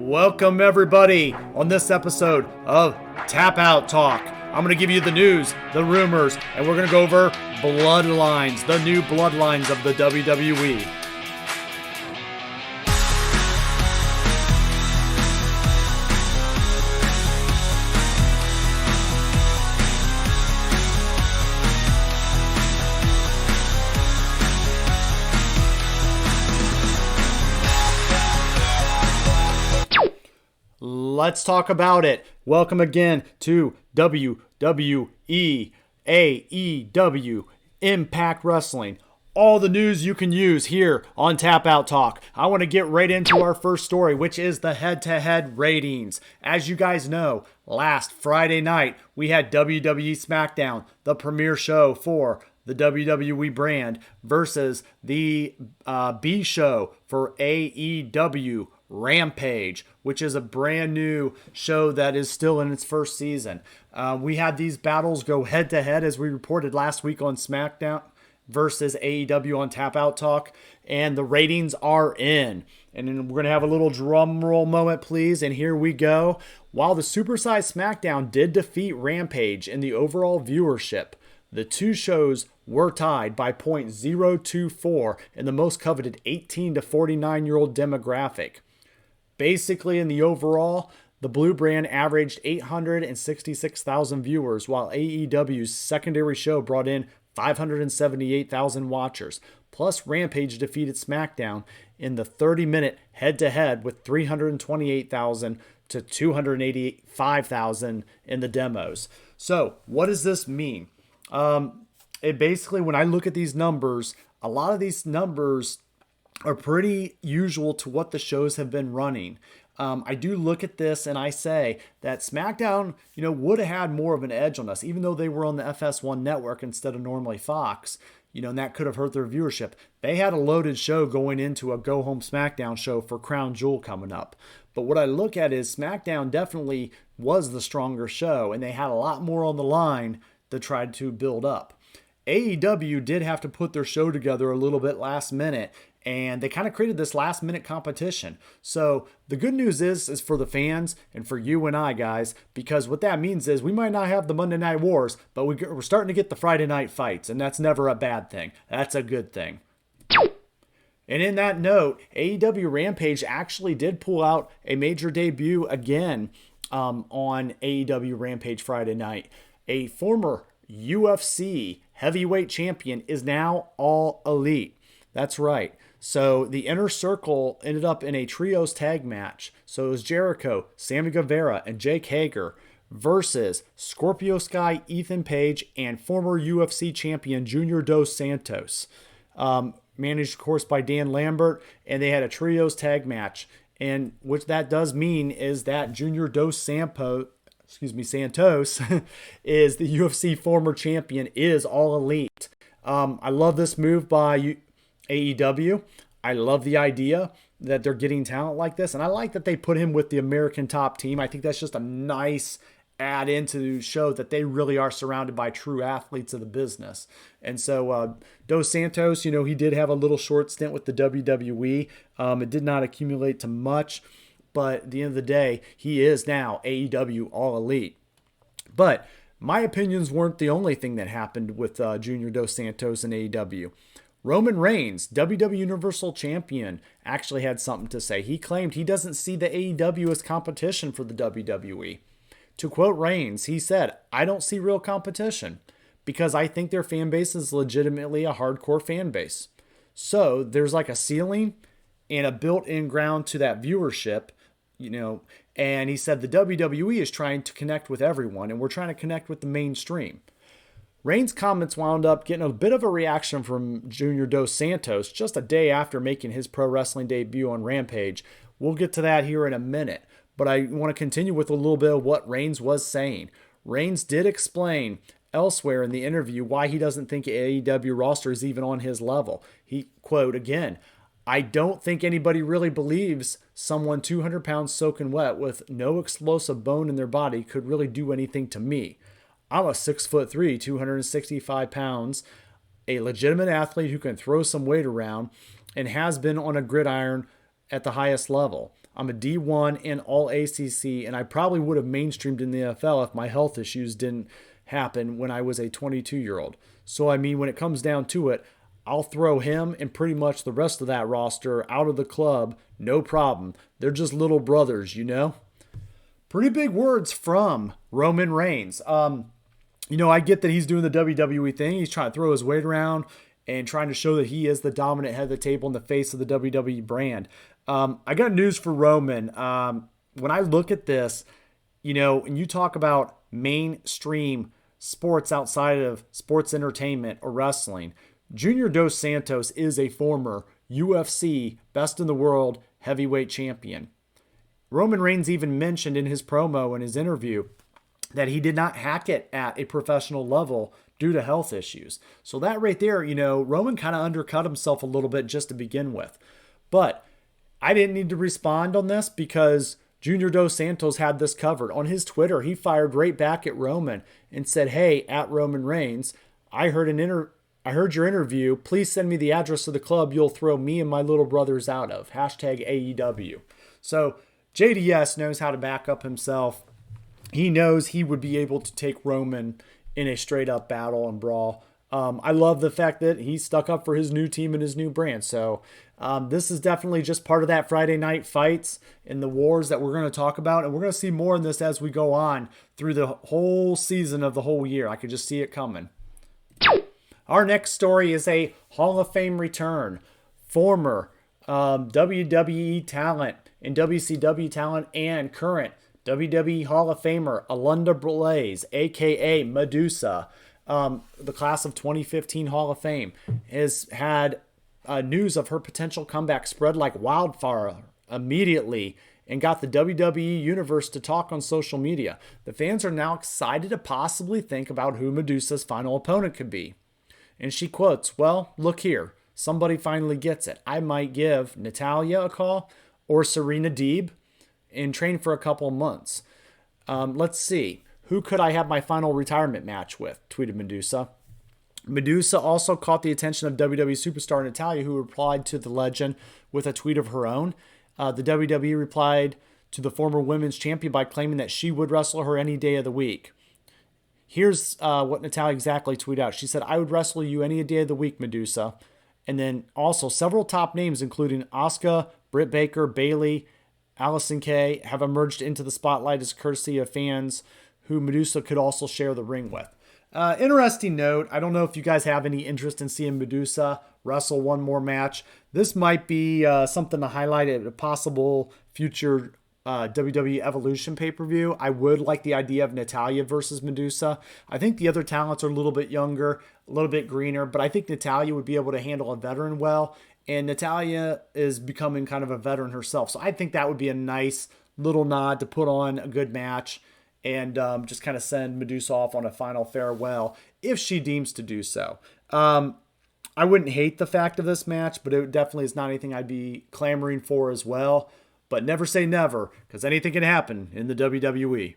Welcome everybody on this episode of Tap Out Talk. I'm going to give you the news, the rumors, and we're going to go over Bloodlines, the new Bloodlines of the WWE. Let's talk about it. Welcome again to WWE, AEW, Impact Wrestling. All the news you can use here on Tap Out Talk. I want to get right into our first story, which is the head-to-head ratings. As you guys know, last Friday night, we had WWE Smackdown, the premiere show for the WWE brand, versus the B show for AEW, Rampage, which is a brand new show that is still in its first season. We had these battles go head to head as we reported last week on Smackdown versus AEW on Tap Out Talk, and the ratings are in. And then we're going to have a little drum roll moment, please, and here we go. While the supersized Smackdown did defeat Rampage in the overall viewership, the two shows were tied by .024 in the most coveted 18 to 49-year-old demographic. Basically, in the overall, the Blue brand averaged 866,000 viewers, while AEW's secondary show brought in 578,000 watchers. Plus, Rampage defeated Smackdown in the 30-minute head-to-head with 328,000 to 285,000 in the demos. So, what does this mean? It basically, when I look at these numbers, a lot of these numbers are pretty usual to what the shows have been running. I do look at this and I say that SmackDown, would have had more of an edge on us, even though they were on the FS1 network instead of normally Fox, and that could have hurt their viewership. They had a loaded show going into a Go Home SmackDown show for Crown Jewel coming up. But what I look at is SmackDown definitely was the stronger show, and they had a lot more on the line to try to build up. AEW did have to put their show together a little bit last minute, and they kind of created this last minute competition. So the good news is for the fans and for you and I, guys, because what that means is we might not have the Monday Night Wars, but we're starting to get the Friday night fights, and that's never a bad thing. That's a good thing. And in that note, AEW Rampage actually did pull out a major debut again on AEW Rampage Friday night. A former UFC heavyweight champion is now All Elite. That's right. So the Inner Circle ended up in a trios tag match. So it was Jericho, Sammy Guevara, and Jake Hager versus Scorpio Sky, Ethan Page, and former UFC champion Junior Dos Santos. Managed, of course, by Dan Lambert, and they had a trios tag match. And what that does mean is that Junior Dos Santos is the UFC former champion, is All Elite. I love this move by AEW. I love the idea that they're getting talent like this, and I like that they put him with the American Top Team. I think that's just a nice add into the show that they really are surrounded by true athletes of the business. And so Dos Santos, he did have a little short stint with the WWE. It did not accumulate to much, but at the end of the day, he is now AEW All Elite. But my opinions weren't the only thing that happened with Junior Dos Santos and AEW. Roman Reigns, WWE Universal Champion, actually had something to say. He claimed he doesn't see the AEW as competition for the WWE. To quote Reigns, he said, "I don't see real competition because I think their fan base is legitimately a hardcore fan base. So there's like a ceiling and a built-in ground to that viewership, and he said the WWE is trying to connect with everyone, and we're trying to connect with the mainstream." Reigns' comments wound up getting a bit of a reaction from Junior Dos Santos just a day after making his pro wrestling debut on Rampage. We'll get to that here in a minute, but I want to continue with a little bit of what Reigns was saying. Reigns did explain elsewhere in the interview why he doesn't think AEW roster is even on his level. He, quote, again, "I don't think anybody really believes someone 200 pounds soaking wet with no explosive bone in their body could really do anything to me. I'm a 6'3", 265 pounds, a legitimate athlete who can throw some weight around and has been on a gridiron at the highest level. I'm a D1 and all ACC, and I probably would have mainstreamed in the NFL if my health issues didn't happen when I was a 22-year-old. So, I mean, when it comes down to it, I'll throw him and pretty much the rest of that roster out of the club, no problem. They're just little brothers, you know? Pretty big words from Roman Reigns. I get that he's doing the WWE thing. He's trying to throw his weight around and trying to show that he is the dominant head of the table and the face of the WWE brand. I got news for Roman. When I look at this, and you talk about mainstream sports outside of sports entertainment or wrestling, Junior Dos Santos is a former UFC best in the world heavyweight champion. Roman Reigns even mentioned in his promo and his interview that he did not hack it at a professional level due to health issues. So that right there, Roman kind of undercut himself a little bit just to begin with. But I didn't need to respond on this because Junior Dos Santos had this covered. On his Twitter, he fired right back at Roman and said, "Hey, at Roman Reigns, I heard your interview. Please send me the address of the club you'll throw me and my little brothers out of. Hashtag AEW." So JDS knows how to back up himself. He knows he would be able to take Roman in a straight up battle and brawl. I love the fact that he stuck up for his new team and his new brand. So this is definitely just part of that Friday night fights and the wars that we're going to talk about. And we're going to see more in this as we go on through the whole season of the whole year. I could just see it coming. Our next story is a Hall of Fame return. Former WWE talent and WCW talent and current WWE Hall of Famer Alundra Blaze, a.k.a. Medusa, the class of 2015 Hall of Fame, has had news of her potential comeback spread like wildfire immediately and got the WWE Universe to talk on social media. The fans are now excited to possibly think about who Medusa's final opponent could be. And she quotes, "Well, look here. Somebody finally gets it. I might give Natalya a call or Serena Deeb and train for a couple of months. Let's see. Who could I have my final retirement match with?" tweeted Medusa. Medusa also caught the attention of WWE superstar Natalya, who replied to the legend with a tweet of her own. The WWE replied to the former women's champion by claiming that she would wrestle her any day of the week. Here's what Natalya exactly tweeted out. She said, "I would wrestle you any day of the week, Medusa." And then also several top names, including Asuka, Britt Baker, Bayley, Allison Kay, have emerged into the spotlight as courtesy of fans who Medusa could also share the ring with. Interesting note. I don't know if you guys have any interest in seeing Medusa wrestle one more match. This might be something to highlight at a possible future WWE Evolution pay-per-view. I would like the idea of Natalya versus Medusa. I think the other talents are a little bit younger, a little bit greener, but I think Natalya would be able to handle a veteran well. And Natalya is becoming kind of a veteran herself. So I think that would be a nice little nod to put on a good match and just kind of send Medusa off on a final farewell if she deems to do so. I wouldn't hate the fact of this match, but it definitely is not anything I'd be clamoring for as well. But never say never, because anything can happen in the WWE.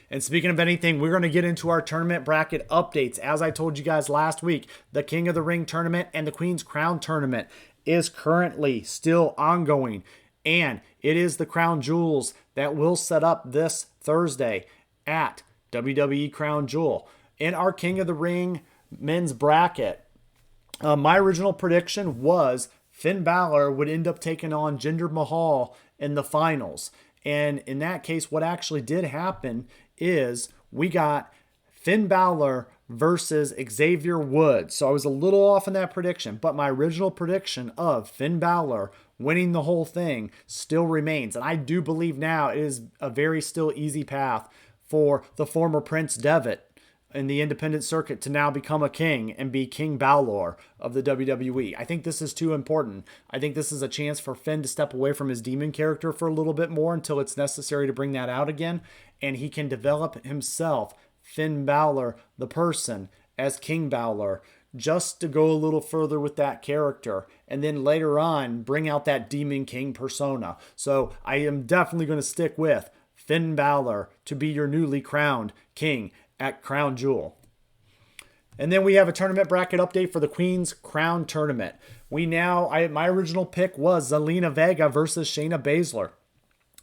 And speaking of anything, we're going to get into our tournament bracket updates. As I told you guys last week, the King of the Ring tournament and the Queen's Crown tournament is currently still ongoing. And it is the Crown Jewels that will set up this Thursday at WWE Crown Jewel. In our King of the Ring men's bracket, my original prediction was Finn Balor would end up taking on Jinder Mahal in the finals. And in that case, what actually did happen is we got Finn Balor versus Xavier Woods. So I was a little off in that prediction, but my original prediction of Finn Balor winning the whole thing still remains. And I do believe now it is a very still easy path for the former Prince Devitt in the independent circuit to now become a king and be King Balor of the WWE. I think this is too important. I think this is a chance for Finn to step away from his demon character for a little bit more until it's necessary to bring that out again. And he can develop himself, Finn Balor, the person, as King Balor, just to go a little further with that character. And then later on, bring out that Demon King persona. So I am definitely going to stick with Finn Balor to be your newly crowned king at Crown Jewel. And then we have a tournament bracket update for the Queen's Crown Tournament. My original pick was Zelina Vega versus Shayna Baszler.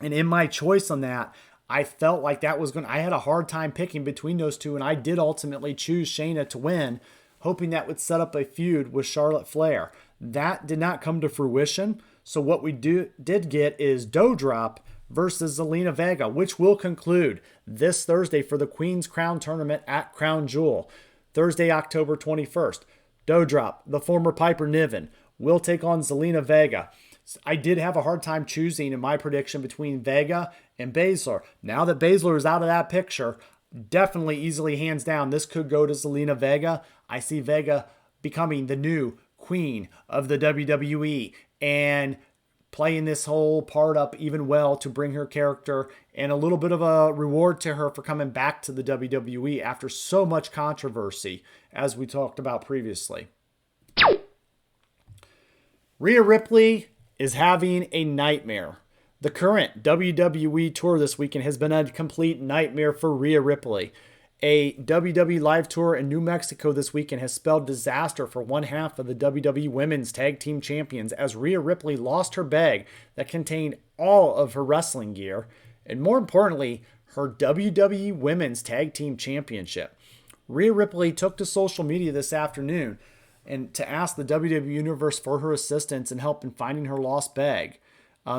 And in my choice on that, I felt like I had a hard time picking between those two, and I did ultimately choose Shayna to win, hoping that would set up a feud with Charlotte Flair. That did not come to fruition. So what we did get is Doudrop versus Zelina Vega, which will conclude this Thursday for the Queen's Crown Tournament at Crown Jewel. Thursday, October 21st. Doudrop, the former Piper Niven, will take on Zelina Vega. I did have a hard time choosing in my prediction between Vega and Baszler. Now that Baszler is out of that picture, definitely easily hands down, this could go to Zelina Vega. I see Vega becoming the new queen of the WWE and playing this whole part up even well to bring her character and a little bit of a reward to her for coming back to the WWE after so much controversy, as we talked about previously. Rhea Ripley is having a nightmare. The current WWE tour this weekend has been a complete nightmare for Rhea Ripley. A WWE live tour in New Mexico this weekend has spelled disaster for one half of the WWE Women's Tag Team Champions as Rhea Ripley lost her bag that contained all of her wrestling gear and, more importantly, her WWE Women's Tag Team Championship. Rhea Ripley took to social media this afternoon and to ask the WWE Universe for her assistance and help in finding her lost bag.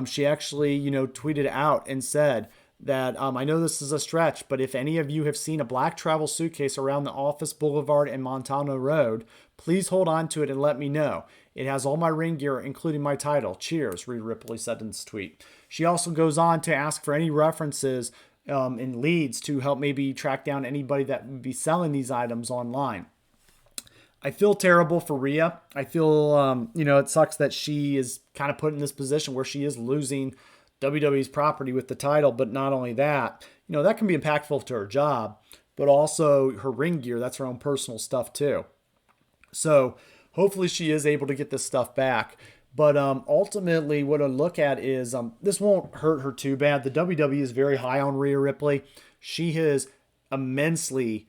She actually, tweeted out and said that I know this is a stretch, but if any of you have seen a black travel suitcase around the Office Boulevard and Montana Road, please hold on to it and let me know. It has all my ring gear, including my title. Cheers, Rhea Ripley said in this tweet. She also goes on to ask for any references and leads to help maybe track down anybody that would be selling these items online. I feel terrible for Rhea. I feel, it sucks that she is kind of put in this position where she is losing WWE's property with the title. But not only that, that can be impactful to her job, but also her ring gear. That's her own personal stuff too. So hopefully she is able to get this stuff back. But ultimately what I look at is this won't hurt her too bad. The WWE is very high on Rhea Ripley. She has immensely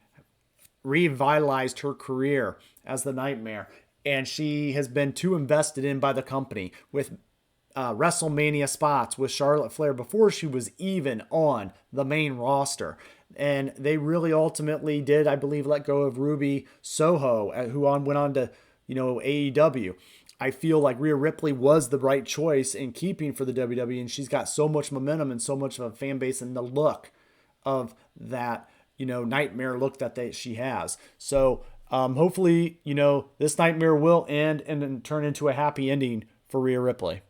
revitalized her career as the Nightmare, and she has been too invested in by the company with WrestleMania spots with Charlotte Flair before she was even on the main roster. And they really ultimately did, I believe, let go of Ruby Soho, who went on to, AEW. I feel like Rhea Ripley was the right choice in keeping for the WWE, and she's got so much momentum and so much of a fan base and the look of that, nightmare look that she has. So hopefully, this nightmare will end and then turn into a happy ending for Rhea Ripley.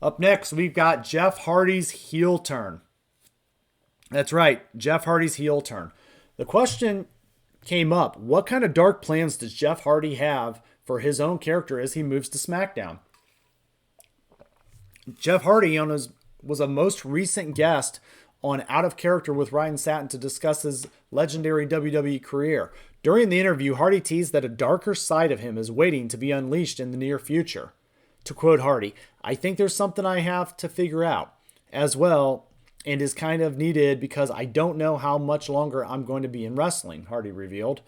Up next, we've got Jeff Hardy's heel turn. That's right, Jeff Hardy's heel turn. The question came up, what kind of dark plans does Jeff Hardy have for his own character as he moves to SmackDown? Jeff Hardy was a most recent guest on Out of Character with Ryan Satin to discuss his legendary WWE career. During the interview, Hardy teased that a darker side of him is waiting to be unleashed in the near future. To quote Hardy, "I think there's something I have to figure out as well and is kind of needed because I don't know how much longer I'm going to be in wrestling," Hardy revealed.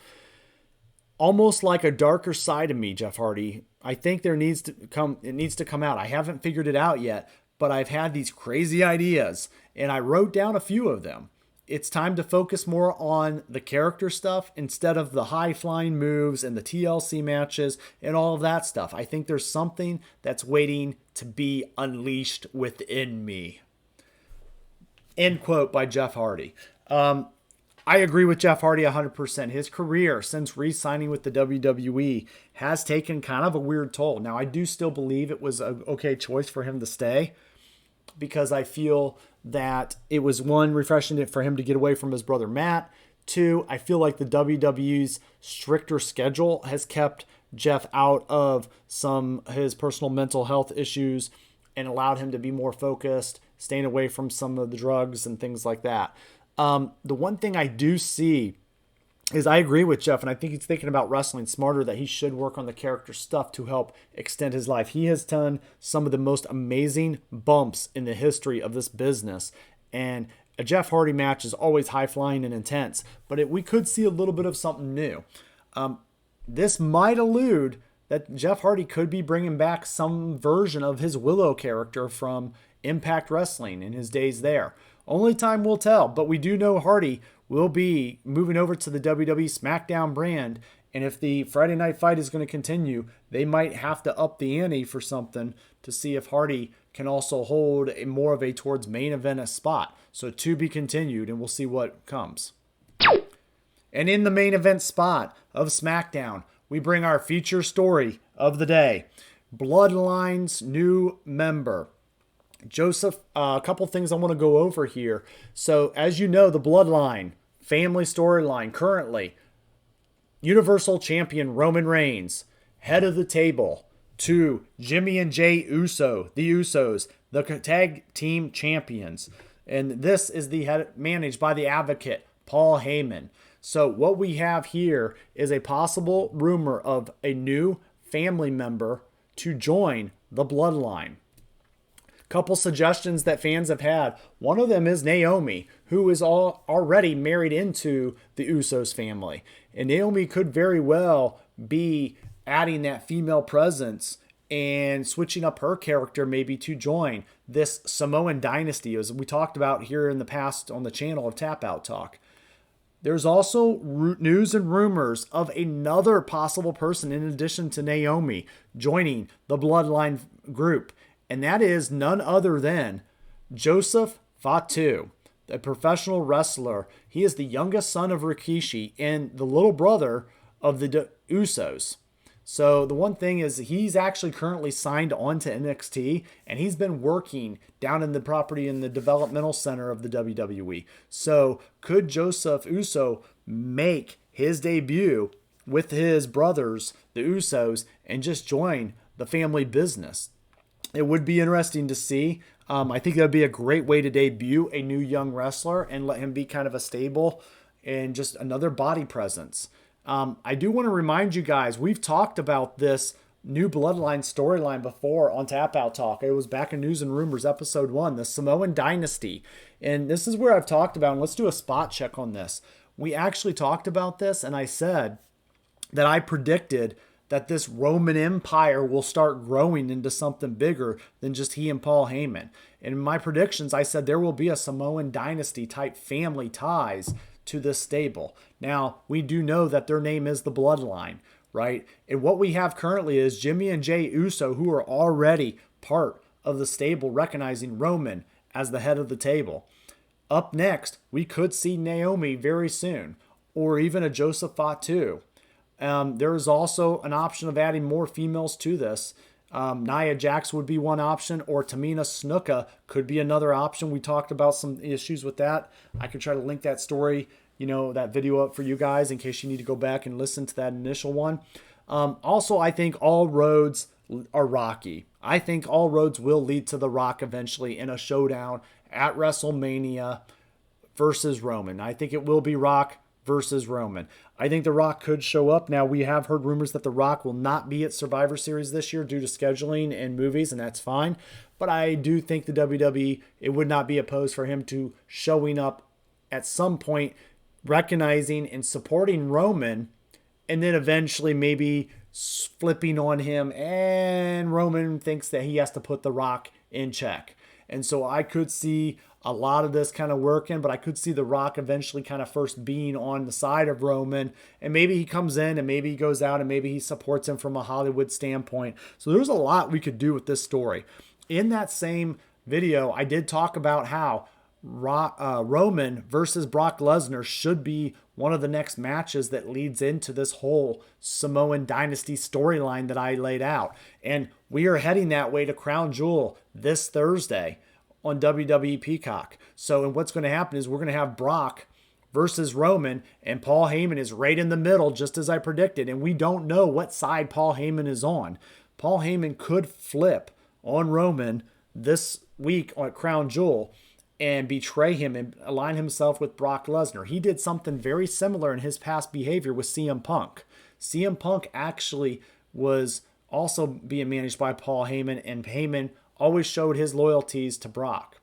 "Almost like a darker side of me, Jeff Hardy. I think it needs to come out. I haven't figured it out yet, but I've had these crazy ideas and I wrote down a few of them. It's time to focus more on the character stuff instead of the high-flying moves and the TLC matches and all of that stuff. I think there's something that's waiting to be unleashed within me." End quote by Jeff Hardy. I agree with Jeff Hardy 100%. His career since re-signing with the WWE has taken kind of a weird toll. Now, I do still believe it was an okay choice for him to stay because I feel that it was, one, refreshing for him to get away from his brother Matt. Two, I feel like the WWE's stricter schedule has kept Jeff out of his personal mental health issues and allowed him to be more focused, staying away from some of the drugs and things like that. The one thing I do see is I agree with Jeff, and I think he's thinking about wrestling smarter, that he should work on the character stuff to help extend his life. He has done some of the most amazing bumps in the history of this business, and A Jeff Hardy match is always high-flying and intense, but we could see a little bit of something new. This might allude that Jeff Hardy could be bringing back some version of his Willow character from Impact Wrestling in his days there. Only time will tell, but we do know Hardy will be moving over to the WWE Smackdown brand, and if the Friday Night Fight is going to continue, they might have to up the ante for something to see if Hardy can also hold more of a towards main event a spot. So to be continued, and we'll see what comes. And in the main event spot of SmackDown, we bring our feature story of the day. Bloodline's new member. Joseph, a couple things I want to go over here. So as you know, the Bloodline family storyline currently, Universal Champion Roman Reigns, head of the table, to Jimmy and Jey Uso, the Usos, the tag team champions. And this is managed by the Advocate, Paul Heyman. So what we have here is a possible rumor of a new family member to join the Bloodline. Couple suggestions that fans have had. One of them is Naomi, who is already married into the Usos family. And Naomi could very well be adding that female presence and switching up her character maybe to join this Samoan Dynasty, as we talked about here in the past on the channel of Tap Out Talk. There's also news and rumors of another possible person in addition to Naomi joining the Bloodline group. And that is none other than Joseph Fatu, a professional wrestler. He is the youngest son of Rikishi and the little brother of the Usos. So the one thing is he's actually currently signed on to NXT, and he's been working down in the property in the developmental center of the WWE. So could Joseph Uso make his debut with his brothers, the Usos, and just join the family business? It would be interesting to see. I think that would be a great way to debut a new young wrestler and let him be kind of a stable and just another body presence. I do want to remind you guys, we've talked about this new Bloodline storyline before on Tap Out Talk. It was back in News and Rumors episode 1, the Samoan Dynasty. And this is where I've talked about, and let's do a spot check on this. We actually talked about this, and I said that I predicted that this Roman Empire will start growing into something bigger than just he and Paul Heyman. And in my predictions, I said there will be a Samoan Dynasty type family ties to this stable. Now, we do know that their name is the Bloodline, right? And what we have currently is Jimmy and Jey Uso, who are already part of the stable, recognizing Roman as the head of the table. Up next, we could see Naomi very soon, or even a Joseph Fatu. There is also an option of adding more females to this. Nia Jax would be one option, or Tamina Snuka could be another option. We talked about some issues with that. I could try to link that story, that video up for you guys in case you need to go back and listen to that initial one. Also, I think all roads are Rocky. I think all roads will lead to The Rock eventually in a showdown at WrestleMania versus Roman. I think it will be Rock versus Roman. I think The Rock could show up. Now, we have heard rumors that The Rock will not be at Survivor Series this year due to scheduling and movies, and that's fine. But I do think the WWE, it would not be opposed for him to showing up at some point, recognizing and supporting Roman, and then eventually maybe flipping on him, and Roman thinks that he has to put The Rock in check. And so I could see a lot of this kind of working, but I could see The Rock eventually kind of first being on the side of Roman, and maybe he comes in and maybe he goes out and maybe he supports him from a Hollywood standpoint. So there's a lot we could do with this story. In that same video, I did talk about how Roman versus Brock Lesnar should be one of the next matches that leads into this whole Samoan Dynasty storyline that I laid out. And we are heading that way to Crown Jewel this Thursday on WWE Peacock. So, and what's going to happen is we're going to have Brock versus Roman, and Paul Heyman is right in the middle, just as I predicted. And we don't know what side Paul Heyman is on. Paul Heyman could flip on Roman this week at Crown Jewel and betray him and align himself with Brock Lesnar. He did something very similar in his past behavior with CM Punk. CM Punk actually was also being managed by Paul Heyman, and Heyman always showed his loyalties to Brock.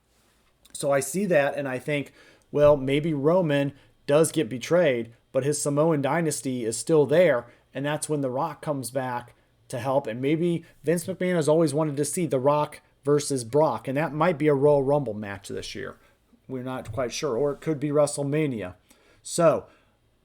So I see that and I think, well, maybe Roman does get betrayed, but his Samoan dynasty is still there. And that's when The Rock comes back to help. And maybe Vince McMahon has always wanted to see The Rock versus Brock. And that might be a Royal Rumble match this year. We're not quite sure. Or it could be WrestleMania. So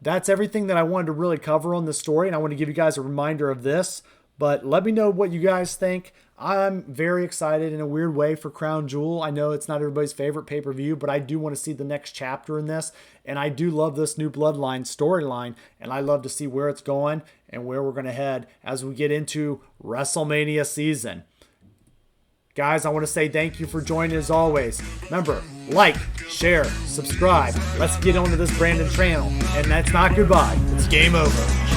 that's everything that I wanted to really cover on the story. And I want to give you guys a reminder of this. But let me know what you guys think. I'm very excited in a weird way for Crown Jewel. I know it's not everybody's favorite pay-per-view, but I do want to see the next chapter in this. And I do love this new Bloodline storyline. And I love to see where it's going and where we're going to head as we get into WrestleMania season. Guys, I want to say thank you for joining as always. Remember, like, share, subscribe. Let's get onto this Brandon channel. And that's not goodbye. It's game over.